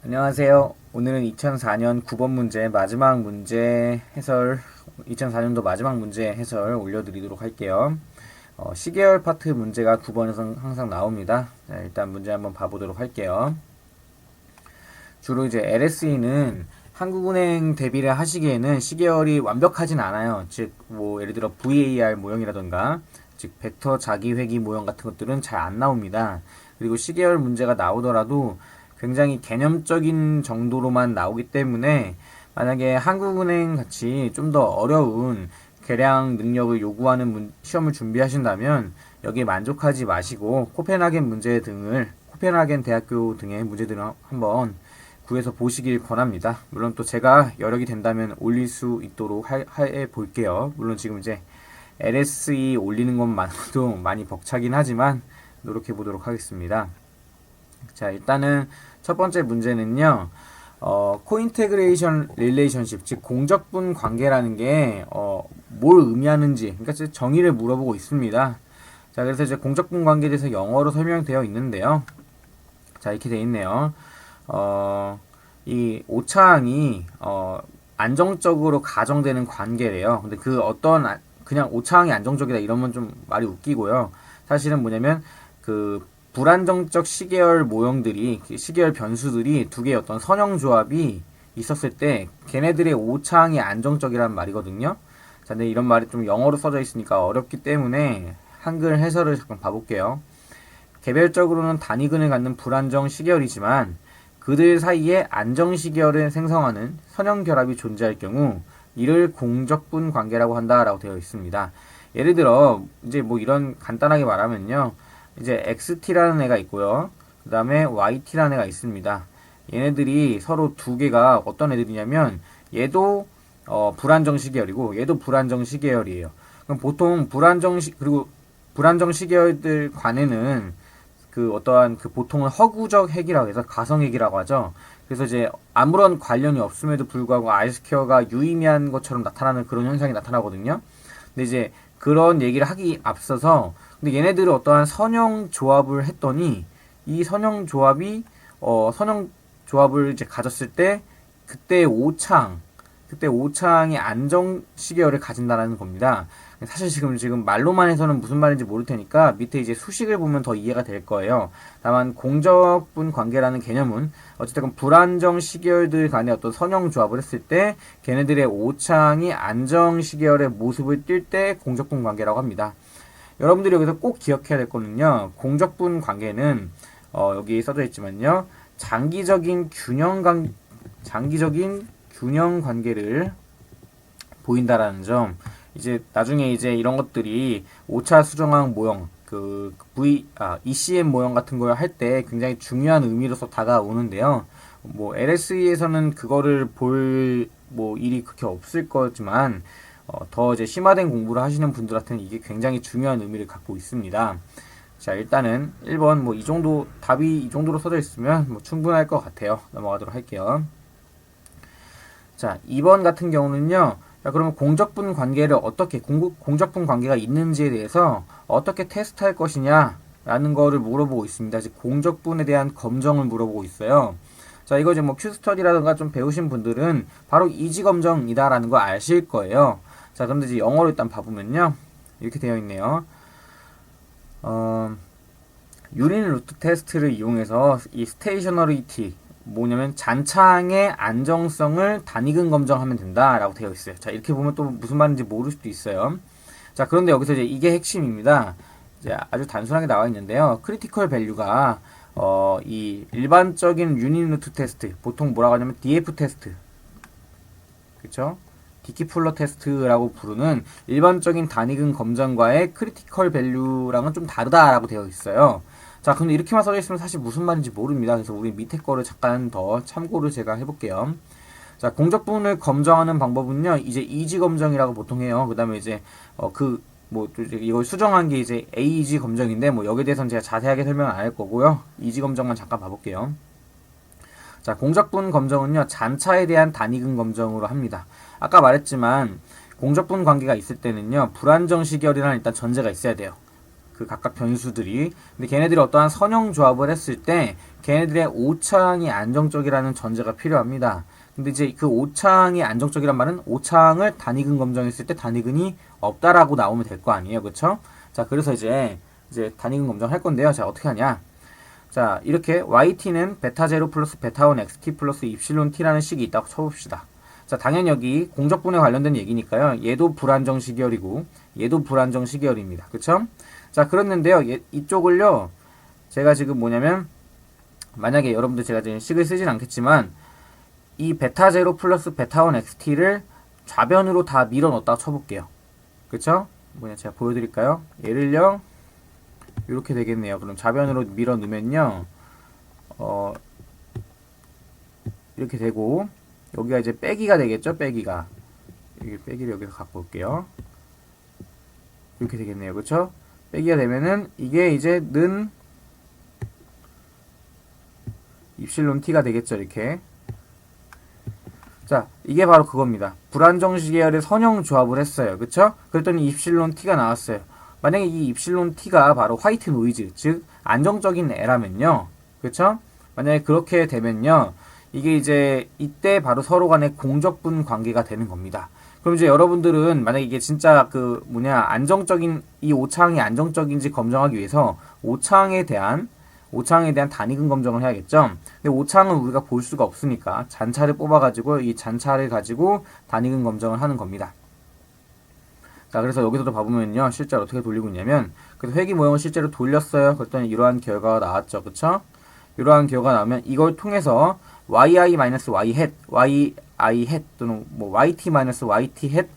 안녕하세요. 오늘은 2004년 9번 문제 마지막 문제 해설, 2004년도 마지막 문제 해설 올려드리도록 할게요. 시계열 파트 문제가 9번에서 항상 나옵니다. 자, 일단 문제 한번 봐보도록 할게요. 주로 이제 LSE는 한국은행 대비를 하시기에는 시계열이 완벽하진 않아요. 즉, 뭐, 예를 들어 VAR 모형이라던가, 즉, 벡터 자기회귀 모형 같은 것들은 잘 안 나옵니다. 그리고 시계열 문제가 나오더라도 굉장히 개념적인 정도로만 나오기 때문에 만약에 한국은행 같이 좀 더 어려운 계량 능력을 요구하는 시험을 준비하신다면 여기에 만족하지 마시고 코펜하겐 대학교 등의 문제들을 한번 구해서 보시길 권합니다. 물론 또 제가 여력이 된다면 올릴 수 있도록 해 볼게요. 물론 지금 이제 LSE 올리는 것만으로도 많이 벅차긴 하지만 노력해 보도록 하겠습니다. 자, 일단은 첫 번째 문제는요, 코인테그레이션 릴레이션십, 즉 공적분 관계라는 게 뭘 의미하는지, 그러니까 정의를 물어보고 있습니다. 자, 그래서 이제 공적분 관계에 대해서 영어로 설명되어 있는데요. 자, 이렇게 되어 있네요. 이 오차항이 안정적으로 가정되는 관계래요. 근데 그 어떤 그냥 오차항이 안정적이다 이러면 좀 말이 웃기고요. 사실은 뭐냐면 그 불안정적 시계열 모형들이, 시계열 변수들이 두 개의 어떤 선형 조합이 있었을 때 걔네들의 오차항이 안정적이라는 말이거든요. 자, 근데 이런 말이 좀 영어로 써져 있으니까 어렵기 때문에 한글 해설을 잠깐 봐볼게요. 개별적으로는 단위근을 갖는 불안정 시계열이지만 그들 사이에 안정 시계열을 생성하는 선형 결합이 존재할 경우 이를 공적분 관계라고 한다라고 되어 있습니다. 예를 들어 이제 뭐 이런 간단하게 말하면요. 이제 XT라는 애가 있고요. 그 다음에 YT라는 애가 있습니다. 얘네들이 서로 두 개가 어떤 애들이냐면 얘도 불안정 시계열이고 얘도 불안정 시계열이에요. 그럼 보통 그리고 불안정 시계열들 간에는 그 어떠한 그 보통은 허구적 핵이라고 해서 가성핵이라고 하죠. 그래서 이제 아무런 관련이 없음에도 불구하고 R스퀘어가 유의미한 것처럼 나타나는 그런 현상이 나타나거든요. 근데 이제 그런 얘기를 하기 앞서서 근데 얘네들은 어떠한 선형 조합을 했더니 이 선형 조합이 선형 조합을 이제 가졌을 때 그때 오차항이 안정 시계열을 가진다는 겁니다. 사실 지금 말로만 해서는 무슨 말인지 모를 테니까 밑에 이제 수식을 보면 더 이해가 될 거예요. 다만 공적분 관계라는 개념은 어쨌든 불안정 시계열들 간의 어떤 선형 조합을 했을 때 걔네들의 오차항이 안정 시계열의 모습을 띌 때 공적분 관계라고 합니다. 여러분들이 여기서 꼭 기억해야 될 거는요. 공적분 관계는 여기 써져 있지만요. 장기적인 균형 관계를 보인다라는 점. 이제 나중에 이제 이런 것들이 오차 수정항 모형, ECM 모형 같은 걸 할 때 굉장히 중요한 의미로서 다가오는데요. 뭐 LSE에서는 그거를 볼 뭐 일이 그렇게 없을 거지만 더 이제 심화된 공부를 하시는 분들한테는 이게 굉장히 중요한 의미를 갖고 있습니다. 자, 일단은 1번 뭐 이 정도 답이 이 정도로 써져 있으면 뭐 충분할 것 같아요. 넘어가도록 할게요. 자, 2번 같은 경우는요. 자, 그러면 공적분 관계를 공적분 관계가 있는지에 대해서 어떻게 테스트할 것이냐라는 거를 물어보고 있습니다. 즉, 공적분에 대한 검정을 물어보고 있어요. 자, 이거 이제 뭐 큐스터디라든가 좀 배우신 분들은 바로 이지 검정이다라는 거 아실 거예요. 자, 그런데 이제 영어로 일단 봐보면요. 이렇게 되어 있네요. 유닛 루트 테스트를 이용해서 이 스테이셔너리티, 뭐냐면 잔차항의 안정성을 단위근 검정하면 된다라고 되어 있어요. 자, 이렇게 보면 또 무슨 말인지 모를 수도 있어요. 자, 그런데 여기서 이제 이게 핵심입니다. 이제 아주 단순하게 나와 있는데요. 크리티컬 밸류가 이 일반적인 유닛 루트 테스트, 보통 뭐라고 하냐면 DF 테스트, 그쵸? 디키플러 테스트라고 부르는 일반적인 단위근 검정과의 크리티컬 밸류랑은 좀 다르다라고 되어 있어요. 자, 근데 이렇게만 써져 있으면 사실 무슨 말인지 모릅니다. 그래서 우리 밑에 거를 잠깐 더 참고를 제가 해볼게요. 자, 공적분을 검정하는 방법은요, 이제 이지 검정이라고 보통 해요. 그 다음에 이제, 이걸 수정한 게 이제 AEG 검정인데, 뭐, 여기에 대해서는 제가 자세하게 설명 안 할 거고요. 이지 검정만 잠깐 봐볼게요. 자, 공적분 검정은요, 잔차에 대한 단위근 검정으로 합니다. 아까 말했지만, 공적분 관계가 있을 때는요, 불안정 시계열이라는 일단 전제가 있어야 돼요. 그 각각 변수들이. 근데 걔네들이 어떠한 선형 조합을 했을 때 걔네들의 오차항이 안정적이라는 전제가 필요합니다. 근데 이제 그 오차항이 안정적이란 말은 오차항을 단위근 검정했을 때 단위근이 없다라고 나오면 될 거 아니에요. 그쵸? 자, 그래서 이제 단위근 검정할 건데요. 자, 어떻게 하냐? 자, 이렇게 yt는 베타 0 플러스 베타 1 xt 플러스 입실론 t라는 식이 있다고 쳐봅시다. 자, 당연히 여기 공적분에 관련된 얘기니까요. 얘도 불안정 시계열이고 얘도 불안정 시계열입니다. 그쵸? 자, 그랬는데요. 이쪽을요. 제가 지금 뭐냐면 만약에 여러분들 제가 지금 식을 쓰진 않겠지만 이 베타 0 플러스 베타 1 xt를 좌변으로 다 밀어 넣었다가 쳐볼게요. 그쵸? 제가 보여드릴까요? 얘를요. 이렇게 되겠네요. 그럼 좌변으로 밀어 넣으면요. 이렇게 되고 여기가 이제 빼기가 되겠죠? 빼기가. 여기 빼기를 여기서 갖고 올게요. 이렇게 되겠네요. 그쵸? 빼기가 되면은 이게 이제 는 입실론 t가 되겠죠? 이렇게. 자, 이게 바로 그겁니다. 불안정시 계열의 선형 조합을 했어요. 그쵸? 그랬더니 입실론 t가 나왔어요. 만약에 이 입실론 t가 바로 화이트 노이즈, 즉 안정적인 애라면요. 그쵸? 만약에 그렇게 되면요. 이게 이제 이때 바로 서로 간의 공적분 관계가 되는 겁니다. 그럼 이제 여러분들은 만약에 이게 진짜 안정적인 이 오차항이 안정적인지 검증하기 위해서 오차항에 대한 단위근 검정을 해야겠죠. 근데 오차항은 우리가 볼 수가 없으니까 잔차를 뽑아가지고 이 잔차를 가지고 단위근 검정을 하는 겁니다. 자, 그래서 여기서도 봐보면요. 실제로 어떻게 돌리고 있냐면, 그래서 회귀 모형을 실제로 돌렸어요. 그랬더니 이러한 결과가 나왔죠. 그쵸? 이러한 결과가 나오면 이걸 통해서 yi-y 또는 yt-yt를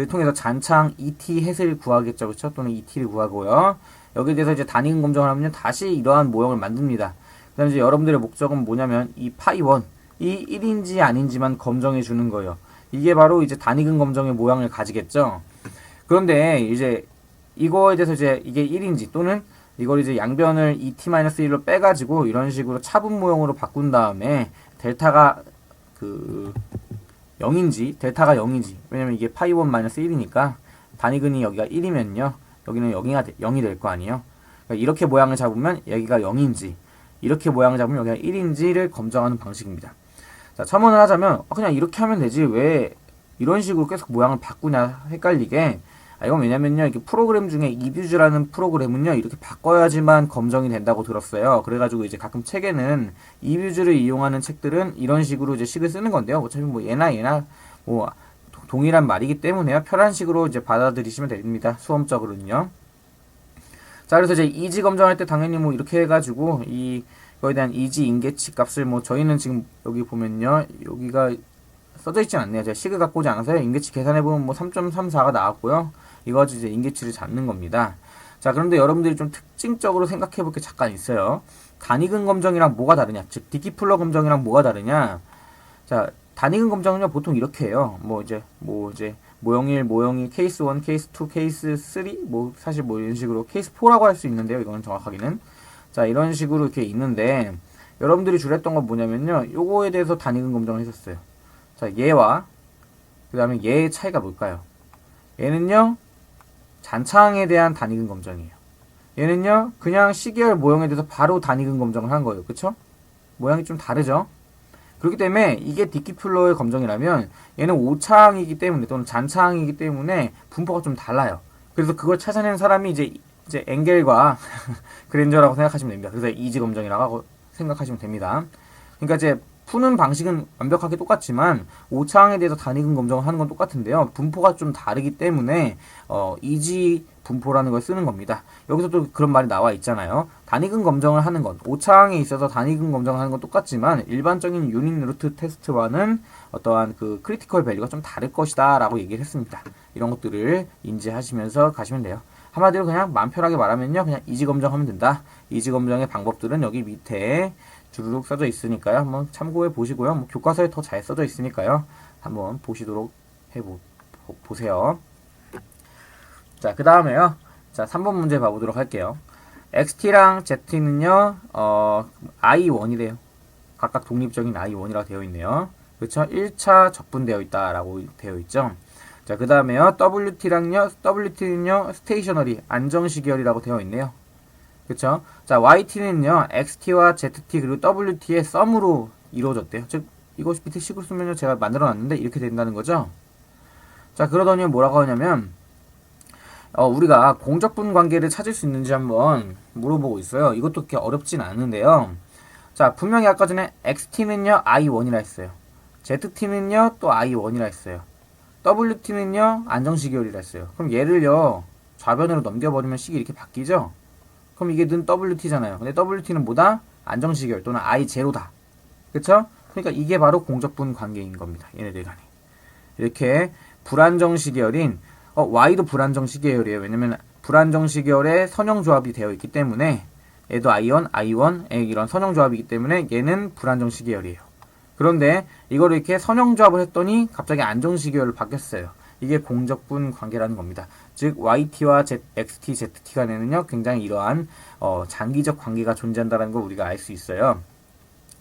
통해서 잔차항 et-을 구하겠죠. 그쵸? 또는 et를 구하고요. 여기에 대해서 이제 단위근 검정을 하면 다시 이러한 모형을 만듭니다. 그 다음에 이제 여러분들의 목적은 뭐냐면 이 파이1, 이 1인지 아닌지만 검정해 주는 거예요. 이게 바로 이제 단위근 검정의 모양을 가지겠죠. 그런데 이제 이거에 대해서 이제 이게 1인지 또는 이걸 이제 양변을 et-1로 빼가지고 이런 식으로 차분 모형으로 바꾼 다음에 델타가 0인지 델타가 0인지 왜냐면 이게 파이1-1이니까 단위근이 여기가 1이면요. 여기는 0이 될 거 아니에요. 그러니까 이렇게 모양을 잡으면 여기가 0인지 이렇게 모양을 잡으면 여기가 1인지를 검정하는 방식입니다. 자, 첨언을 하자면 그냥 이렇게 하면 되지 왜 이런 식으로 계속 모양을 바꾸냐 헷갈리게. 이건 왜냐면요. 이게 프로그램 중에 이뷰즈라는 프로그램은요. 이렇게 바꿔야지만 검정이 된다고 들었어요. 그래가지고 이제 가끔 책에는 이뷰즈를 이용하는 책들은 이런 식으로 이제 식을 쓰는 건데요. 어차피 뭐 얘나 동일한 말이기 때문에요. 편한 식으로 이제 받아들이시면 됩니다. 수험적으로는요. 자, 그래서 이제 이지 검정할 때 당연히 뭐 이렇게 해가지고 이거에 대한 이지 인계치 값을 저희는 지금 여기 보면요. 여기가 써져 있진 않네요. 제가 식을 갖고 오지 않아서요. 인계치 계산해보면 3.34가 나왔고요. 이거 가지고 이제 인계치를 잡는 겁니다. 자, 그런데 여러분들이 좀 특징적으로 생각해볼 게 잠깐 있어요. 단위근 검정이랑 뭐가 다르냐? 즉, 디키플러 검정이랑 뭐가 다르냐? 자, 단위근 검정은요, 보통 이렇게 해요. 모형 1, 모형 2, 케이스 1, 케이스 2, 케이스 3, 사실 이런 식으로 케이스 4라고 할 수 있는데요. 이거는 정확하게는. 자, 이런 식으로 이렇게 있는데, 여러분들이 주랬던 건 뭐냐면요. 요거에 대해서 단위근 검정을 했었어요. 자, 얘와, 그 다음에 얘의 차이가 뭘까요? 얘는요, 잔차항에 대한 단위근 검정이에요. 얘는요, 그냥 시계열 모형에 대해서 바로 단위근 검정을 한 거예요. 그쵸? 모양이 좀 다르죠? 그렇기 때문에 이게 디키플러의 검정이라면 얘는 오차항이기 때문에 또는 잔차항이기 때문에 분포가 좀 달라요. 그래서 그걸 찾아낸 사람이 이제 엥겔과 그랜저라고 생각하시면 됩니다. 그래서 이지 검정이라고 생각하시면 됩니다. 그러니까 이제 푸는 방식은 완벽하게 똑같지만 오차항에 대해서 단위근 검정을 하는 건 똑같은데요. 분포가 좀 다르기 때문에 이지 분포라는 걸 쓰는 겁니다. 여기서 또 그런 말이 나와 있잖아요. 단위근 검정을 하는 건 오차항에 있어서 단위근 검정을 하는 건 똑같지만 일반적인 유닛 루트 테스트와는 어떠한 그 크리티컬 밸류가 좀 다를 것이다 라고 얘기를 했습니다. 이런 것들을 인지하시면서 가시면 돼요. 한마디로 그냥 마음 편하게 말하면요. 그냥 이지 검정하면 된다. 이지 검정의 방법들은 여기 밑에 주르륵 써져 있으니까요. 한번 참고해 보시고요. 교과서에 더 잘 써져 있으니까요. 한번 보시도록 보세요. 자, 그 다음에요. 자, 3번 문제 봐보도록 할게요. XT랑 ZT는요, I1이래요. 각각 독립적인 I1이라고 되어 있네요. 그렇죠? 1차 적분되어 있다라고 되어 있죠. 자, 그 다음에요. WT는요, 스테이셔너리, 안정시계열이라고 되어 있네요. 그쵸? 자, YT는요, XT와 ZT 그리고 WT의 썸으로 이루어졌대요. 즉, 이거 밑에 식으로 쓰면요, 제가 만들어 놨는데 이렇게 된다는 거죠. 자, 그러더니 뭐라고 하냐면, 우리가 공적분 관계를 찾을 수 있는지 한번 물어보고 있어요. 이것도 그렇게 어렵진 않은데요. 자, 분명히 아까 전에 XT는요, I1이라 했어요. ZT는요, 또 I1이라 했어요. WT는요, 안정시계열이라 했어요. 그럼 얘를요, 좌변으로 넘겨버리면 식이 이렇게 바뀌죠? 그럼 이게 는 WT잖아요. 근데 WT는 뭐다? 안정시계열 또는 I0다. 그쵸? 그러니까 이게 바로 공적분 관계인 겁니다. 얘네들 간에. 이렇게 불안정시계열인 Y도 불안정시계열이에요. 왜냐면 불안정시계열의 선형조합이 되어 있기 때문에 얘도 I1, I1, 이런 선형조합이기 때문에 얘는 불안정시계열이에요. 그런데 이거를 이렇게 선형조합을 했더니 갑자기 안정시계열로 바뀌었어요. 이게 공적분 관계라는 겁니다. 즉 YT와 XT, ZT 간에는요 굉장히 이러한 장기적 관계가 존재한다는 걸 우리가 알 수 있어요.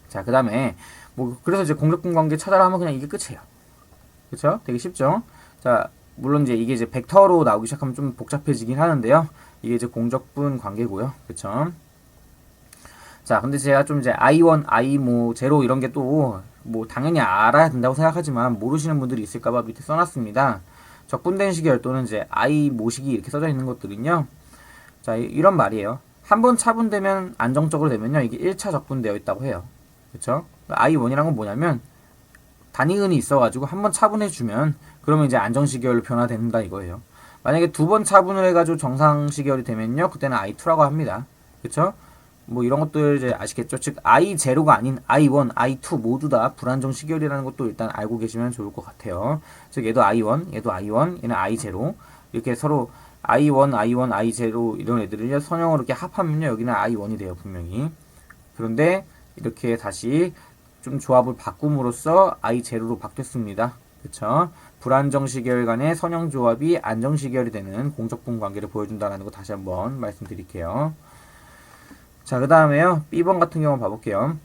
자, 그 다음에 그래서 이제 공적분 관계 찾아라 하면 그냥 이게 끝이에요. 그쵸? 되게 쉽죠? 자, 물론 이게 이제 벡터로 나오기 시작하면 좀 복잡해지긴 하는데요. 이게 이제 공적분 관계고요. 그쵸? 자, 근데 제가 좀 이제 I1, I0 이런 게 또 당연히 알아야 된다고 생각하지만 모르시는 분들이 있을까봐 밑에 써놨습니다. 적분된 시계열 또는 이제 I 모식이 이렇게 써져 있는 것들은요. 자, 이런 말이에요. 한 번 차분되면 안정적으로 되면요. 이게 1차 적분되어 있다고 해요. 그쵸? I1이란 건 뭐냐면 단위근이 있어가지고 한 번 차분해주면 그러면 이제 안정시계열로 변화된다 이거예요. 만약에 두 번 차분을 해가지고 정상시계열이 되면요. 그때는 I2라고 합니다. 그쵸? 이런 것들 이제 아시겠죠? 즉, I0가 아닌 I1, I2 모두 다 불안정 시계열이라는 것도 일단 알고 계시면 좋을 것 같아요. 즉, 얘도 I1, 얘도 I1, 얘는 I0. 이렇게 서로 I1, I1, I0 이런 애들을 선형으로 이렇게 합하면요. 여기는 I1이 돼요, 분명히. 그런데 이렇게 다시 좀 조합을 바꿈으로써 I0로 바뀌었습니다. 그쵸? 불안정 시계열 간의 선형 조합이 안정 시계열이 되는 공적분 관계를 보여준다는 거 다시 한번 말씀드릴게요. 자, 그 다음에요. B번 같은 경우 봐볼게요.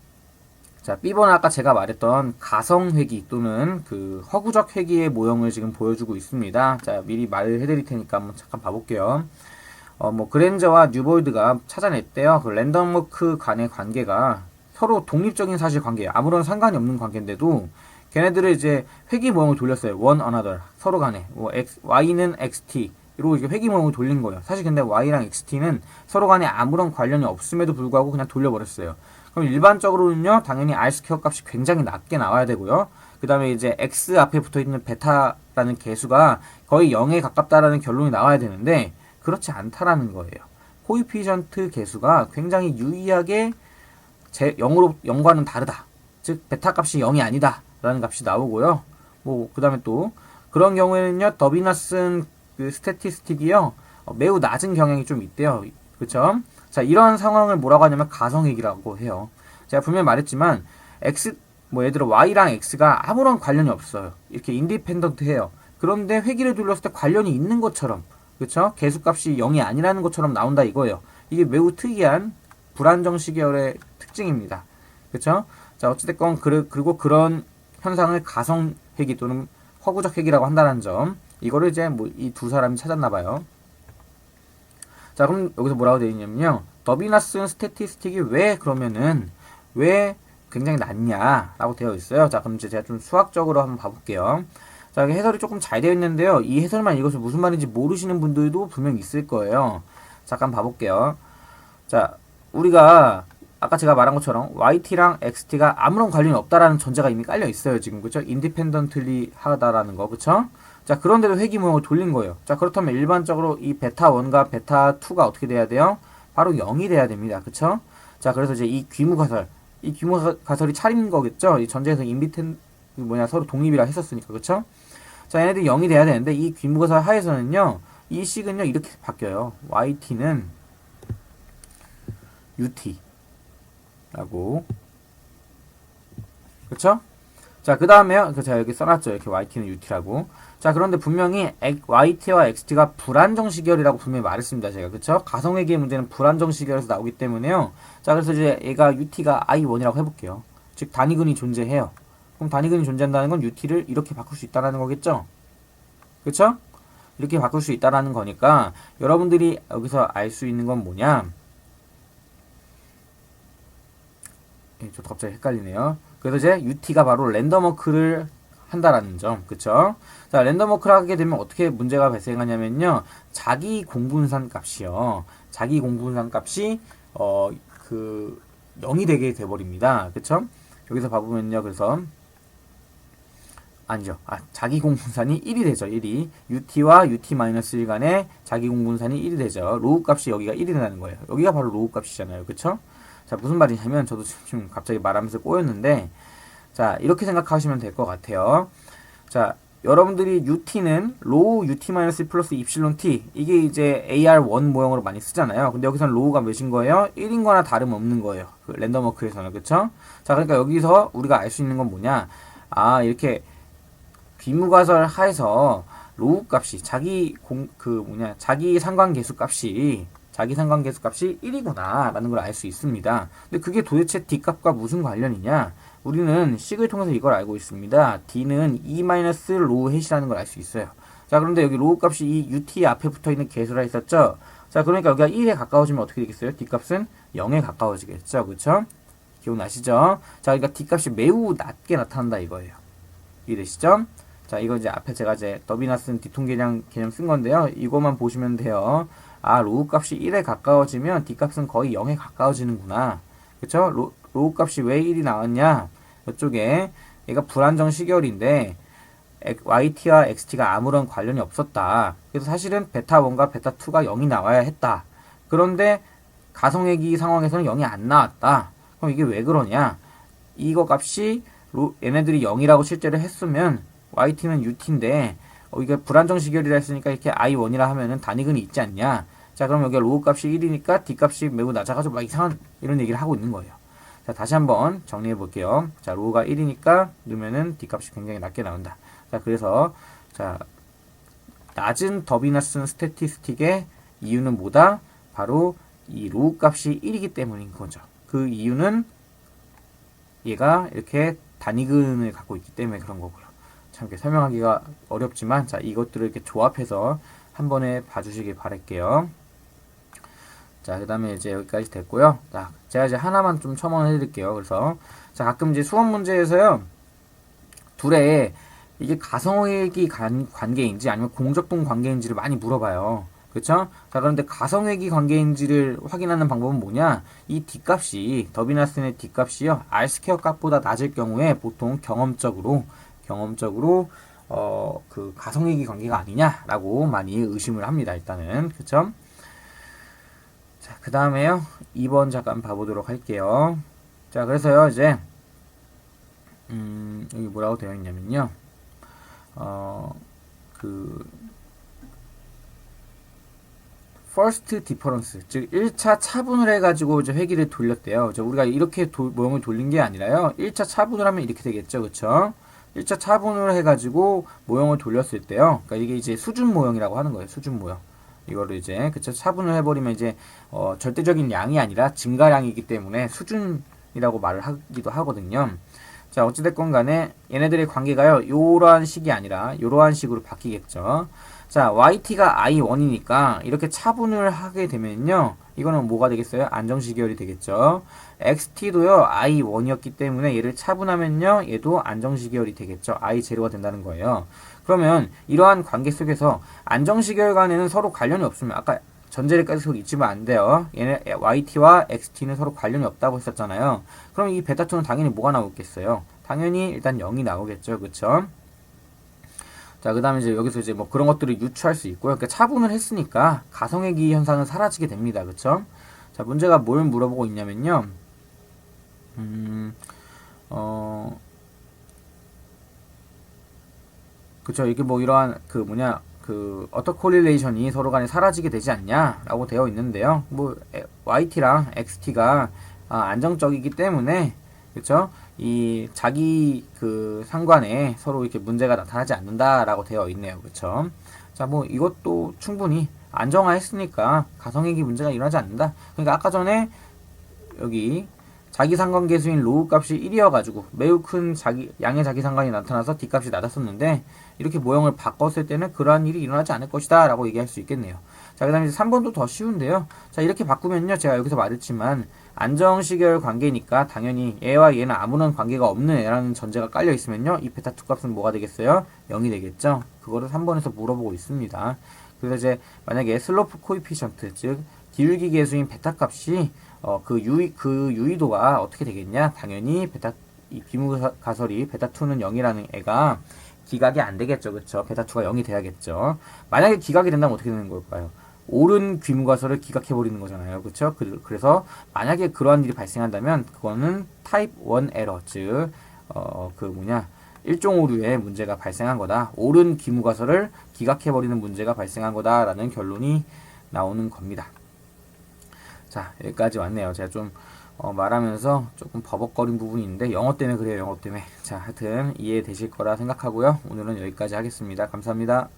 자, B번은 아까 제가 말했던 가성회귀 또는 그 허구적 회귀의 모형을 지금 보여주고 있습니다. 자, 미리 말을 해드릴 테니까 한번 잠깐 봐볼게요. 그랜저와 뉴볼드가 찾아냈대요. 그 랜덤워크 간의 관계가 서로 독립적인 사실관계예요. 아무런 상관이 없는 관계인데도 걔네들을 이제 회귀 모형을 돌렸어요. one another. 서로 간에. Y는 XT. 이러고 이렇게 회귀 모형을 돌린 거예요. 사실 근데 Y랑 XT는 서로 간에 아무런 관련이 없음에도 불구하고 그냥 돌려버렸어요. 그럼 일반적으로는요, 당연히 R 스퀘어 값이 굉장히 낮게 나와야 되고요. 그 다음에 이제 X 앞에 붙어 있는 베타라는 개수가 거의 0에 가깝다라는 결론이 나와야 되는데, 그렇지 않다라는 거예요. 코이피션트 개수가 굉장히 유의하게 0과는 다르다. 즉, 베타 값이 0이 아니다. 라는 값이 나오고요. 그 다음에 또, 그런 경우에는요, 더비나슨 그 스태티스틱이요, 매우 낮은 경향이 좀 있대요. 그쵸? 자, 이런 상황을 뭐라고 하냐면 가성액이라고 해요. 제가 분명히 말했지만, 예를 들어 Y랑 X가 아무런 관련이 없어요. 이렇게 인디펜던트 해요. 그런데 회귀를 둘렀을 때 관련이 있는 것처럼, 그쵸? 개수값이 0이 아니라는 것처럼 나온다 이거예요. 이게 매우 특이한 불안정 시계열의 특징입니다. 그쵸? 자, 어찌됐건, 그리고 그런 현상을 가성회귀 또는 허구적 회귀라고 한다는 점. 이거를 이제 이 두 사람이 찾았나봐요. 자, 그럼 여기서 뭐라고 되어 있냐면요. 더비나슨 스태티스틱이 왜 굉장히 낮냐라고 되어 있어요. 자, 그럼 이제 제가 좀 수학적으로 한번 봐볼게요. 자, 여기 해설이 조금 잘 되어 있는데요. 이 해설만 읽어서 무슨 말인지 모르시는 분들도 분명히 있을 거예요. 잠깐 봐볼게요. 자, 우리가 아까 제가 말한 것처럼 YT랑 XT가 아무런 관련이 없다라는 전제가 이미 깔려 있어요. 지금 그쵸? 인디펜던틀리 하다라는 거 그쵸? 자, 그런데도 회귀 모형을 돌린 거예요. 자, 그렇다면 일반적으로 이 베타 1과 베타 2가 어떻게 돼야 돼요? 바로 0이 돼야 됩니다. 그쵸? 자, 그래서 이제 이 귀무가설이 차린 거겠죠? 이 전제에서 서로 독립이라 했었으니까. 그쵸? 자, 얘네들이 0이 돼야 되는데 이 귀무가설 하에서는요. 이 식은요. 이렇게 바뀌어요. YT는 UT 라고. 그쵸? 자, 그 다음에요. 제가 여기 써놨죠. 이렇게 YT는 UT라고. 자, 그런데 분명히 YT와 XT가 불안정 시계열이라고 분명히 말했습니다. 제가. 그쵸? 가성회귀의 문제는 불안정 시계열에서 나오기 때문에요. 자, 그래서 이제 얘가 UT가 I1이라고 해볼게요. 즉, 단위근이 존재해요. 그럼 단위근이 존재한다는 건 UT를 이렇게 바꿀 수 있다는 거겠죠? 그쵸? 이렇게 바꿀 수 있다라는 거니까 여러분들이 여기서 알 수 있는 건 뭐냐? 저 갑자기 헷갈리네요. 그래서 이제 UT가 바로 랜덤워크를 한다라는 점, 그쵸? 자, 랜덤워크를 하게 되면 어떻게 문제가 발생하냐면요, 자기 공분산 값이요, 자기 공분산 값이 그 0이 되게 돼버립니다, 그쵸? 여기서 봐보면요, 그래서 아니죠. 자기 공분산이 1이 되죠. 1이. UT와 UT-1 간의 자기 공분산이 1이 되죠. 로우 값이 여기가 1이 된다는 거예요. 여기가 바로 로우 값이잖아요. 그쵸? 자, 무슨 말이냐면, 저도 지금 갑자기 말하면서 꼬였는데, 자, 이렇게 생각하시면 될 것 같아요. 자, 여러분들이 UT는 로우 UT-1 플러스 입실론 T, 이게 이제 AR1 모형으로 많이 쓰잖아요. 근데 여기서는 로우가 몇인 거예요? 1인 거나 다름없는 거예요. 그 랜덤워크에서는. 그쵸? 자, 그러니까 여기서 우리가 알 수 있는 건 뭐냐? 이렇게 비무가설 하에서 로우 값이 자기 상관계수 값이 1이구나 라는 걸 알 수 있습니다. 근데 그게 도대체 D값과 무슨 관련이냐? 우리는 식을 통해서 이걸 알고 있습니다. D는 E-로우 햇이라는 걸 알 수 있어요. 자, 그런데 여기 로우 값이 이 UT 앞에 붙어 있는 개수라 했었죠? 자, 그러니까 여기가 1에 가까워지면 어떻게 되겠어요? D값은 0에 가까워지겠죠? 그쵸? 기억나시죠? 자, 그러니까 D값이 매우 낮게 나타난다 이거예요. 이해되시죠? 자, 이거 이제 앞에 제가 이제 더비나 쓴 뒤통계량 개념 쓴 건데요. 이거만 보시면 돼요. 로우 값이 1에 가까워지면 D 값은 거의 0에 가까워지는구나. 그쵸? 로우 값이 왜 1이 나왔냐? 이쪽에 얘가 불안정 시결인데 YT와 XT가 아무런 관련이 없었다. 그래서 사실은 베타1과 베타2가 0이 나와야 했다. 그런데 가성회기 상황에서는 0이 안 나왔다. 그럼 이게 왜 그러냐? 이거 값이 얘네들이 0이라고 실제로 했으면 YT는 UT인데 이게 불안정 시결이라 했으니까 이렇게 I1이라 하면은 단위근이 있지 않냐. 자, 그럼 여기 로우 값이 1이니까 D 값이 매우 낮아가지고 막 이상한 이런 얘기를 하고 있는 거예요. 자, 다시 한번 정리해 볼게요. 자, 로우가 1이니까 넣으면은 D 값이 굉장히 낮게 나온다. 자, 그래서 자, 낮은 더비너슨 스태티스틱의 이유는 뭐다? 바로 이 로우 값이 1이기 때문인 거죠. 그 이유는 얘가 이렇게 단위근을 갖고 있기 때문에 그런 거고요. 참 이렇게 설명하기가 어렵지만 자, 이것들을 이렇게 조합해서 한 번에 봐주시길 바랄게요. 자, 그 다음에 이제 여기까지 됐고요. 자, 제가 이제 하나만 좀 첨언을 해드릴게요. 그래서 자, 가끔 이제 수업 문제에서요, 둘에 이게 가성회기 관계인지 아니면 공적분 관계인지를 많이 물어봐요. 그쵸? 자, 그런데 가성회기 관계인지를 확인하는 방법은 뭐냐? 이 D값이, 더비나슨의 D값이요, R스퀘어 값보다 낮을 경우에 보통 경험적으로 그 가성회기 관계가 아니냐라고 많이 의심을 합니다. 일단은. 그쵸? 자, 그 다음에요, 2번 잠깐 봐보도록 할게요. 자, 그래서요, 이제 여기 뭐라고 되어 있냐면요, first difference, 즉 1차 차분을 해가지고 이제 회기를 돌렸대요. 우리가 이렇게 모형을 돌린 게 아니라요, 1차 차분을 하면 이렇게 되겠죠, 그쵸? 1차 차분을 해가지고 모형을 돌렸을 때요, 그러니까 이게 이제 수준 모형이라고 하는 거예요. 수준 모형. 이거를 이제 그쵸, 차분을 해버리면 이제 절대적인 양이 아니라 증가량이기 때문에 수준이라고 말을 하기도 하거든요. 자, 어찌됐건 간에 얘네들의 관계가요, 요러한 식이 아니라 요러한 식으로 바뀌겠죠. 자, YT가 I1이니까 이렇게 차분을 하게 되면요, 이거는 뭐가 되겠어요? 안정시결이 되겠죠. XT도요, I1이었기 때문에 얘를 차분하면요, 얘도 안정시결이 되겠죠. I0가 된다는 거예요. 그러면 이러한 관계 속에서 안정시결 간에는 서로 관련이 없으면, 아까 전제를 계속 잊으면 안 돼요. 얘네 YT와 XT는 서로 관련이 없다고 했었잖아요. 그럼 이 베타2는 당연히 뭐가 나오겠어요? 당연히 일단 0이 나오겠죠. 그쵸? 자, 그 다음에 이제 여기서 이제 뭐 그런 것들을 유추할 수 있고요. 그러니까 차분을 했으니까 가성회기 현상은 사라지게 됩니다. 그쵸? 자, 문제가 뭘 물어보고 있냐면요. 그쵸? 이게 뭐 이러한 어터 콜릴레이션이 서로 간에 사라지게 되지 않냐라고 되어 있는데요. 뭐 YT랑 XT가 안정적이기 때문에, 그쵸? 이 자기 상관에 서로 이렇게 문제가 나타나지 않는다라고 되어 있네요. 그쵸? 자, 뭐 이것도 충분히 안정화했으니까 가성회기 문제가 일어나지 않는다. 그러니까 아까 전에 여기 자기상관계 수인 로우 값이 1이어가지고 매우 큰 양의 자기상관이 나타나서 D 값이 낮았었는데 이렇게 모형을 바꿨을 때는 그러한 일이 일어나지 않을 것이다 라고 얘기할 수 있겠네요. 자, 그 다음에 3번도 더 쉬운데요. 자, 이렇게 바꾸면요, 제가 여기서 말했지만 안정시계열 관계니까 당연히 얘와 얘는 아무런 관계가 없는 애라는 전제가 깔려 있으면요, 이 베타2 값은 뭐가 되겠어요? 0이 되겠죠. 그거를 3번에서 물어보고 있습니다. 그래서 이제 만약에 슬로프 코이피션트, 즉 기울기 계수인 베타 값이 그 유의도가 어떻게 되겠냐? 당연히 이 비무가설이 베타2는 0이라는 애가 기각이 안 되겠죠. 그쵸? 베타2가 0이 돼야겠죠. 만약에 기각이 된다면 어떻게 되는 걸까요? 옳은 귀무가설을 기각해버리는 거잖아요. 그쵸? 그래서 만약에 그러한 일이 발생한다면 그거는 타입 1 에러, 즉 일종 오류의 문제가 발생한 거다. 옳은 귀무가설을 기각해버리는 문제가 발생한 거다라는 결론이 나오는 겁니다. 자, 여기까지 왔네요. 제가 좀 말하면서 조금 버벅거린 부분이 있는데 영어 때문에 그래요. 영어 때문에. 자, 하여튼 이해되실 거라 생각하고요. 오늘은 여기까지 하겠습니다. 감사합니다.